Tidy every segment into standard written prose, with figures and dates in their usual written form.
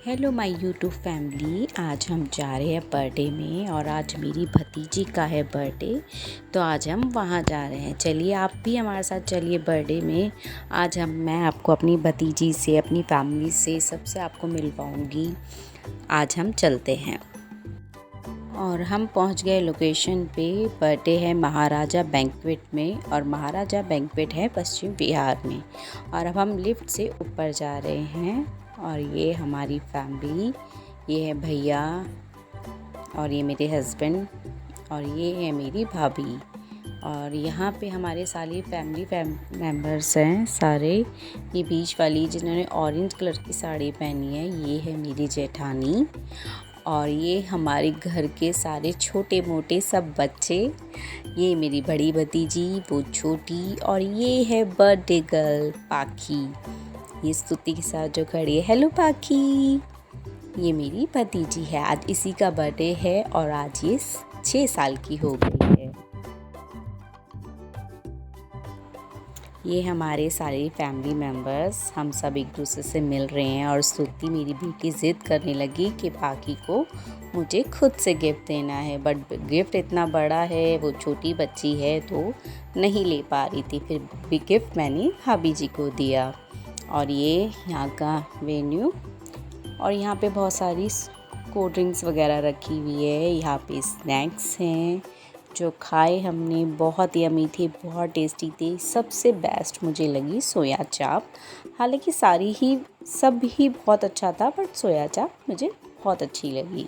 Hello my YouTube family. आज हम जा रहे हैं बर्थडे में और आज मेरी भतीजी का है बर्थडे, तो आज हम वहाँ जा रहे हैं। चलिए आप भी हमारे साथ चलिए बर्थडे में। आज मैं आपको अपनी भतीजी से, अपनी फैमिली से, सबसे आपको मिलवाऊंगी। आज हम चलते हैं और हम पहुंच गए लोकेशन पे। बर्थडे है महाराजा बैंक्वेट में और महाराजा बैंक्वेट है पश्चिम बिहार में। और अब हम लिफ्ट से ऊपर जा रहे हैं और ये हमारी फैमिली, ये है भैया और ये मेरे हस्बैंड और ये है मेरी भाभी। और यहाँ पे हमारे सारे फैमिली मेम्बर्स हैं सारे। ये बीच वाली जिन्होंने ऑरेंज कलर की साड़ी पहनी है, ये है मेरी जेठानी। और ये हमारे घर के सारे छोटे मोटे सब बच्चे। ये मेरी बड़ी भतीजी, वो छोटी, और ये है बर्थडे गर्ल पाखी। ये स्तुति के साथ जो खड़ी है, हेलो पाखी। ये मेरी भतीजी है, आज इसी का बर्थडे है और आज ये 6 साल की हो गई है। ये हमारे सारे फैमिली मेम्बर्स, हम सब एक दूसरे से मिल रहे हैं। और स्तुति मेरी बेटी ज़िद करने लगी कि पाखी को मुझे खुद से गिफ्ट देना है, बट गिफ्ट इतना बड़ा है, वो छोटी बच्ची है तो नहीं ले पा रही थी। फिर गिफ्ट मैंने भाभी जी को दिया। और ये यहाँ का वेन्यू, और यहाँ पे बहुत सारी कोल्ड ड्रिंक्स वगैरह रखी हुई है। यहाँ पे स्नैक्स हैं जो खाए हमने, बहुत यम्मी थी, बहुत टेस्टी थी। सबसे बेस्ट मुझे लगी सोया चाप। हालांकि सब ही बहुत अच्छा था, बट सोया चाप मुझे बहुत अच्छी लगी।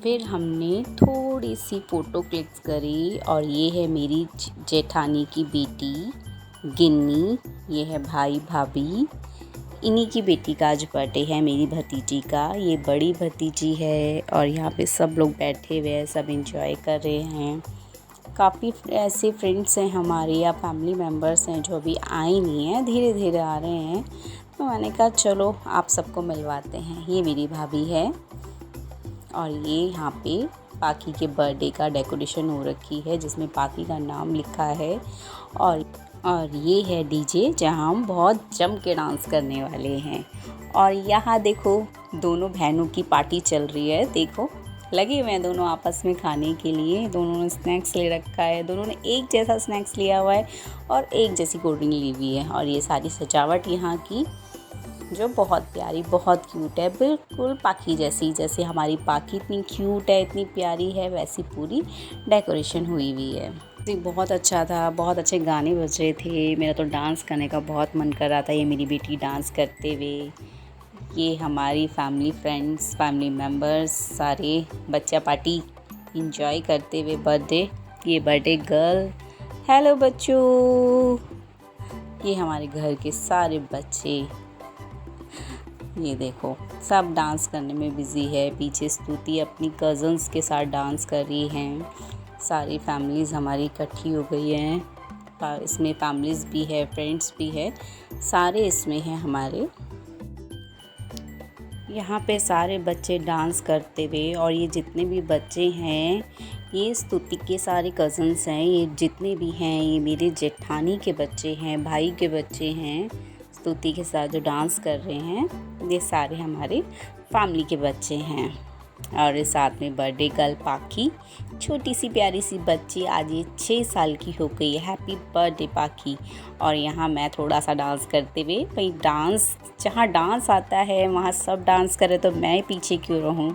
फिर हमने थोड़ी सी फ़ोटो क्लिक्स करी। और ये है मेरी जेठानी की बेटी गिन्नी, ये है भाई भाभी, इन्हीं की बेटी का आज बर्थडे है, मेरी भतीजी का। ये बड़ी भतीजी है और यहाँ पे सब लोग बैठे हुए हैं, सब एंजॉय कर रहे हैं। काफ़ी ऐसे फ्रेंड्स हैं हमारे या फैमिली मेम्बर्स हैं जो अभी आए नहीं हैं, धीरे धीरे आ रहे हैं। तो मैंने कहा चलो आप सबको मिलवाते हैं। ये मेरी भाभी है और ये यहाँ पे पाखी के बर्थडे का डेकोरेशन हो रखी है जिसमें पाखी का नाम लिखा है। और ये है डीजे जहाँ हम बहुत जम के डांस करने वाले हैं। और यहाँ देखो दोनों बहनों की पार्टी चल रही है। देखो लगे हुए हैं दोनों आपस में खाने के लिए। दोनों ने स्नैक्स ले रखा है, दोनों ने एक जैसा स्नैक्स लिया हुआ है और एक जैसी कोल्ड ड्रिंक ली हुई है। और ये सारी सजावट यहाँ की जो बहुत प्यारी, बहुत क्यूट है, बिल्कुल पाखी जैसे हमारी पाखी इतनी क्यूट है, इतनी प्यारी है, वैसी पूरी डेकोरेशन हुई हुई है। बहुत अच्छा था, बहुत अच्छे गाने बज रहे थे। मेरा तो डांस करने का बहुत मन कर रहा था। ये मेरी बेटी डांस करते हुए, ये हमारी फैमिली फ्रेंड्स, फैमिली मेम्बर्स सारे बच्चा पार्टी इंजॉय करते हुए बर्थडे। ये बर्थडे गर्ल, हेलो बच्चों। ये हमारे घर के सारे बच्चे, ये देखो सब डांस करने में बिज़ी है। पीछे स्तुति अपनी कज़न्स के साथ डांस कर रही हैं। सारी फैमिलीज़ हमारी इकट्ठी हो गई हैं। इसमें फैमिलीज़ भी है, फ्रेंड्स भी है, सारे इसमें हैं हमारे। यहाँ पे सारे बच्चे डांस करते हुए, और ये जितने भी बच्चे हैं ये स्तुति के सारे कज़न्स हैं। ये जितने भी हैं ये मेरे जेठानी के बच्चे हैं, भाई के बच्चे हैं। स्तुति के साथ जो डांस कर रहे हैं ये सारे हमारे फैमिली के बच्चे हैं। और साथ में बर्थडे गर्ल पाखी, छोटी सी प्यारी सी बच्ची, आज ये 6 साल की हो गई है। हैप्पी बर्थडे पाखी। और यहाँ मैं थोड़ा सा डांस करते हुए, भाई डांस जहाँ डांस आता है वहाँ सब डांस करे तो मैं पीछे क्यों रहूँ।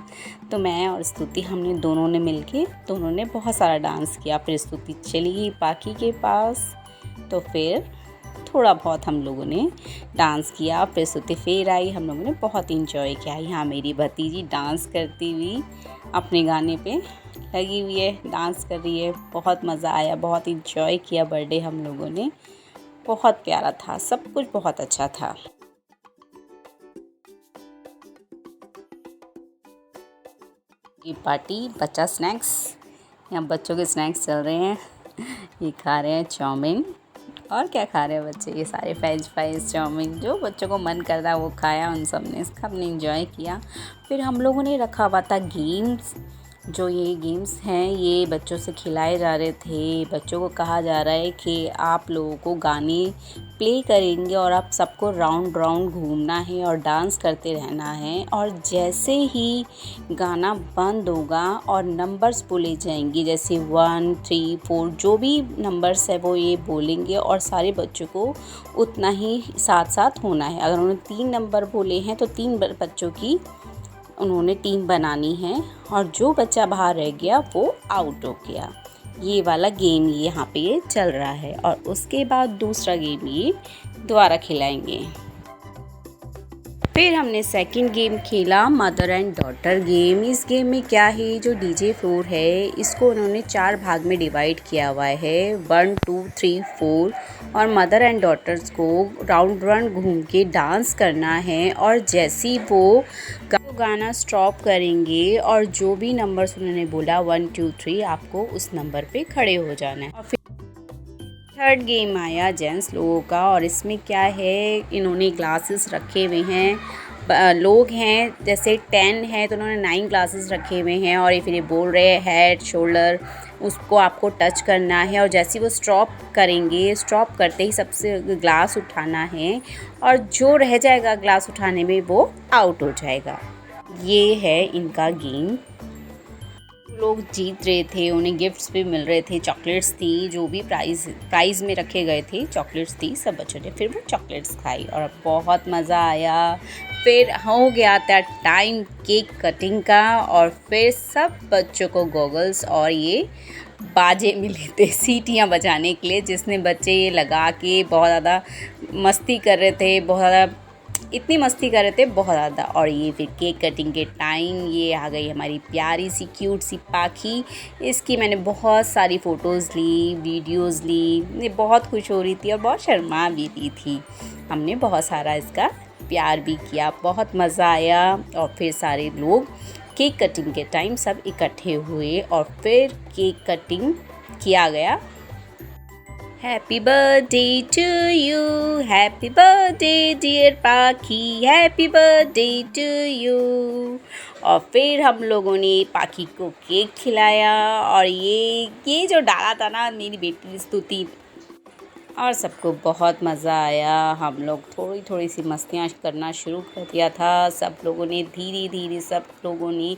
तो मैं और स्तुति हमने दोनों ने मिलके बहुत सारा डांस किया। फिर स्तुति चली गई पाखी के पास, तो फिर थोड़ा बहुत हम लोगों ने डांस किया। फिर स्तुति फिर आई, हम लोगों ने बहुत इंजॉय किया। यहाँ मेरी भतीजी डांस करती हुई अपने गाने पे लगी हुई है, डांस कर रही है। बहुत मज़ा आया, बहुत इंजॉय किया बर्थडे हम लोगों ने, बहुत प्यारा था, सब कुछ बहुत अच्छा था। ये पार्टी बच्चा स्नैक्स, यहाँ बच्चों के स्नैक्स चल रहे हैं। ये खा रहे हैं चाउमीन, और क्या खा रहे हैं बच्चे, ये सारे फ्रेंच फ्राइज, चाउमीन, जो बच्चों को मन करता है वो खाया उन सब ने, इंजॉय किया। फिर हम लोगों ने रखा हुआ था गेम्स, जो ये गेम्स हैं ये बच्चों से खिलाए जा रहे थे। बच्चों को कहा जा रहा है कि आप लोगों को गाने प्ले करेंगे और आप सबको राउंड राउंड घूमना है और डांस करते रहना है, और जैसे ही गाना बंद होगा और नंबर्स बोले जाएंगे, जैसे 1 3 4 जो भी नंबर्स है वो ये बोलेंगे और सारे बच्चों को उतना ही साथ साथ होना है। अगर उन्होंने 3 नंबर बोले हैं तो 3 बच्चों की उन्होंने टीम बनानी है, और जो बच्चा बाहर रह गया वो आउट हो गया। ये वाला गेम यहाँ पे चल रहा है, और उसके बाद दूसरा गेम ये दोबारा खिलाएंगे। फिर हमने सेकंड गेम खेला मदर एंड डॉटर गेम। इस गेम में क्या है, जो डीजे फ्लोर है इसको उन्होंने 4 भाग में डिवाइड किया हुआ है, 1 2 3 4, और मदर एंड डॉटर्स को राउंड राउंड घूम के डांस करना है, और जैसे वो गाना स्टॉप करेंगे और जो भी नंबर्स उन्होंने बोला 1 2 3 आपको उस नंबर पे खड़े हो जाना है। और फिर थर्ड गेम आया जेंट्स लोगों का, और इसमें क्या है, इन्होंने ग्लासेस रखे हुए हैं। लोग हैं जैसे 10 है तो उन्होंने 9 ग्लासेस रखे हुए हैं, और ये फिर ये बोल रहे हैं हेड शोल्डर उसको आपको टच करना है, और जैसे वो स्टॉप करेंगे स्टॉप करते ही सबसे ग्लास उठाना है, और जो रह जाएगा ग्लास उठाने में वो आउट हो जाएगा। ये है इनका गेम। लोग जीत रहे थे, उन्हें गिफ्ट्स भी मिल रहे थे, चॉकलेट्स थी, जो भी प्राइज़ में रखे गए थे चॉकलेट्स थी। सब बच्चों ने फिर वो चॉकलेट्स खाई और बहुत मज़ा आया। फिर हो गया था टाइम केक कटिंग का, और फिर सब बच्चों को गॉगल्स और ये बाजे मिले थे सीटियाँ बजाने के लिए, जिसने बच्चे ये लगा के बहुत ज़्यादा मस्ती कर रहे थे, बहुत ज़्यादा इतनी मस्ती कर रहे थे बहुत ज़्यादा। और ये फिर केक कटिंग के टाइम ये आ गई हमारी प्यारी सी क्यूट सी पाखी। इसकी मैंने बहुत सारी फ़ोटोज़ ली, वीडियोज़ ली। ये बहुत खुश हो रही थी और बहुत शर्मा भी रही थी। हमने बहुत सारा इसका प्यार भी किया, बहुत मज़ा आया। और फिर सारे लोग केक कटिंग के टाइम सब इकट्ठे हुए और फिर केक कटिंग किया गया। Happy birthday to you, happy birthday dear Pakhi, happy birthday to you. और फिर हम लोगों ने पाखी को केक खिलाया, और ये जो डाला था ना मेरी बेटी स्तुति, और सबको बहुत मज़ा आया। हम लोग थोड़ी थोड़ी सी मस्तियाँ करना शुरू कर दिया था। सब लोगों ने धीरे धीरे सब लोगों ने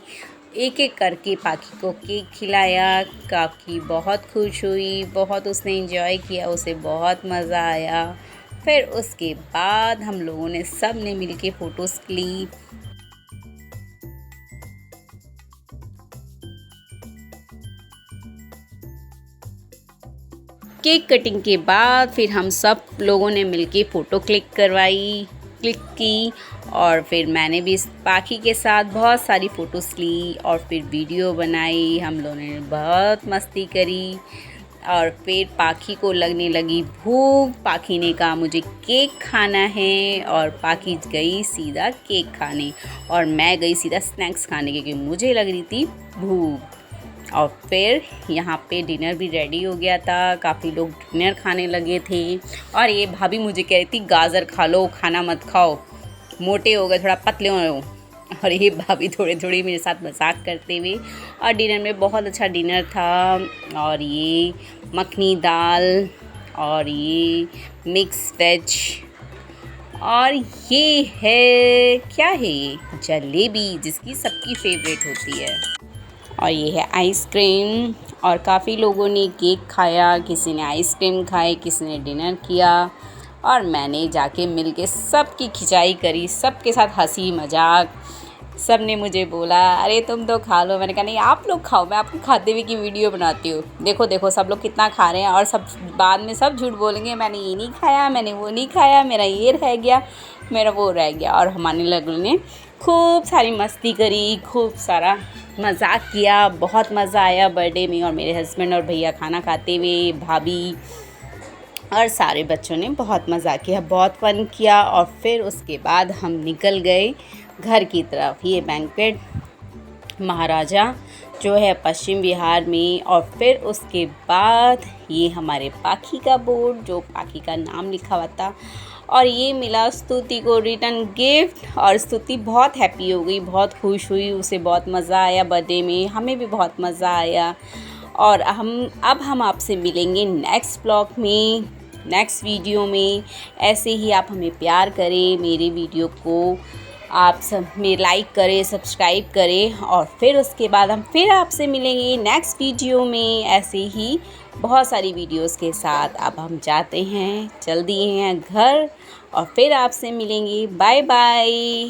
एक एक करके पाखी को केक खिलाया। काकी बहुत खुश हुई, बहुत उसने एंजॉय किया, उसे बहुत मज़ा आया। फिर उसके बाद हम लोगों ने सब ने मिलके फ़ोटोज़ ली। केक कटिंग के बाद फिर हम सब लोगों ने मिलके फ़ोटो क्लिक की, और फिर मैंने भी इस पाखी के साथ बहुत सारी फ़ोटोज़ ली और फिर वीडियो बनाई। हम लोगों ने बहुत मस्ती करी, और फिर पाखी को लगने लगी भूख। पाखी ने कहा मुझे केक खाना है, और पाखी गई सीधा केक खाने, और मैं गई सीधा स्नैक्स खाने, क्योंकि मुझे लग रही थी भूख। और फिर यहाँ पे डिनर भी रेडी हो गया था, काफ़ी लोग डिनर खाने लगे थे। और ये भाभी मुझे कह रही थी गाजर खा लो, खाना मत खाओ, मोटे हो गए, थोड़ा पतले हो गए। और ये भाभी थोड़ी थोड़ी मेरे साथ मजाक करते हुए। और डिनर में बहुत अच्छा डिनर था, और ये मखनी दाल, और ये मिक्स वेज, और ये है क्या है, ये जलेबी जिसकी सबकी फेवरेट होती है, और ये है आइसक्रीम। और काफ़ी लोगों ने केक खाया, किसी ने आइसक्रीम खाए, किसी ने डिनर किया, और मैंने जाके मिलके सबकी खिंचाई करी, सबके साथ हंसी मजाक। सब ने मुझे बोला अरे तुम तो खा लो। मैंने कहा नहीं आप लोग खाओ, मैं आपको खाते हुए की वीडियो बनाती हूँ। देखो देखो सब लोग कितना खा रहे हैं, और सब बाद में सब झूठ बोलेंगे मैंने ये नहीं खाया, मैंने वो नहीं खाया, मेरा ये रह गया, मेरा वो रह गया। और हमारे लोगों ने खूब सारी मस्ती करी, खूब सारा मजाक किया, बहुत मज़ा आया बर्थडे में। और मेरे हस्बैंड और भैया खाना खाते हुए, भाभी और सारे बच्चों ने बहुत मज़ा किया, बहुत फ़न किया। और फिर उसके बाद हम निकल गए घर की तरफ। ये बैंक्वेट महाराजा जो है पश्चिम बिहार में। और फिर उसके बाद ये हमारे पाखी का बोर्ड, जो पाखी का नाम लिखा हुआ था। और ये मिला स्तुति को रिटर्न गिफ्ट, और स्तुति बहुत हैप्पी हो गई, बहुत खुश हुई, उसे बहुत मज़ा आया बर्थडे में, हमें भी बहुत मज़ा आया। और अब हम आपसे मिलेंगे नेक्स्ट ब्लॉग में, नेक्स्ट वीडियो में। ऐसे ही आप हमें प्यार करें, मेरे वीडियो को आप सब में लाइक करें, सब्सक्राइब करें, और फिर उसके बाद हम फिर आपसे मिलेंगे नेक्स्ट वीडियो में, ऐसे ही बहुत सारी वीडियोस के साथ। अब हम जाते हैं, जल्दी हैं घर, और फिर आपसे मिलेंगे। Bye bye.